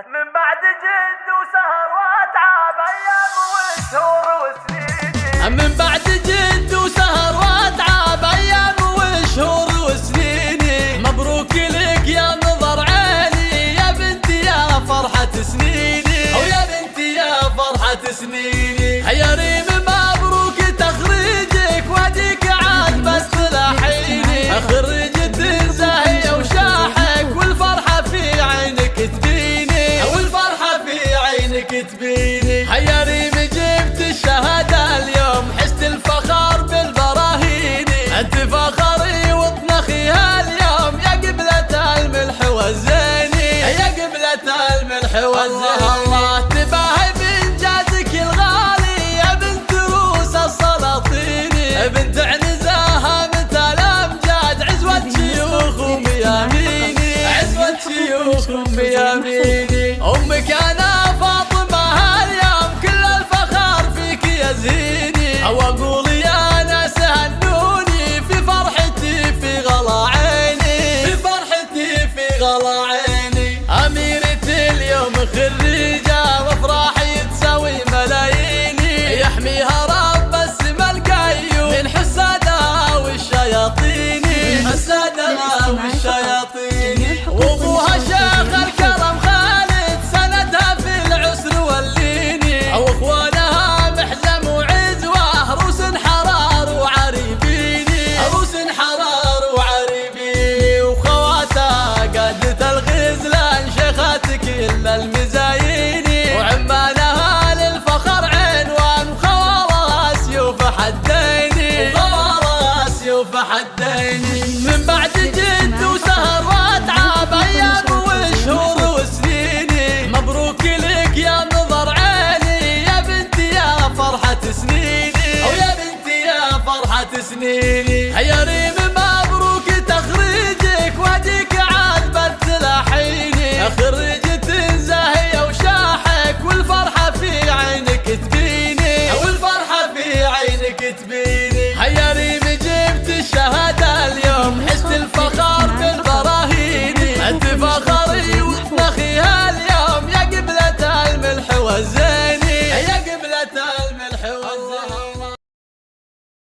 من بعد جد وسهر واتعب ايام وشهور وسنين. من بعد جد وسهر واتعب ايام وشهور وسنين. مبروك لك يا نظر عيني يا بنتي يا فرحة سنيني، او يا بنتي يا فرحة سنيني. يا ريم مبروك تخريجك واديك عاد بس تلاحيني. خرجت زاهية وشاحك والفرحة في عينك تبيني، والفرحة في عينك تبيني. يا ريم جبت الشهادة اليوم حست الفخر بالبراهيني. انت فخري وطنخيها اليوم يا قبلة الملح والزيني، يا قبلة الملح والزيني. الله تباهي بإنجازك الغالي يا بنت روس السلاطيني. بنت عنزاها مثل الأمجاد عزوة شيوخ ومياميني، عزوة شيوخ ومياميني. أمك أنا فاطمة هاليوم كل الفخر فيك يزيني. أو أقول يا ناس هنوني في فرحتي في غلا عيني، في فرحتي في غلا عيني. أميرة اليوم خريجة وافراحي تساوي ملاييني. يحميها رب السما القيوم من حسادها والشياطين، من حسادها والشياطين. وابوها شيخ الكرم خالد سندها في العسر والليني. واخوانها محزم وعزوه روس حرار وعريبيني، روس حرار وعريبيني. وخواتها قادة الغزلان شيخات كل المزاييني. وعمالها للفخر عنوان وخوالها سيوف حديني، وخوالها سيوف حديني. من بعد جد وسهر واتعب ايام وشهور وسنيني. مبروك لك يا نظر عيني يا بنتي يا فرحة سنيني، او يا بنتي يا فرحة سنيني. يا ريم مبروك تخريجك واديك عاد بتلاحيني. خريج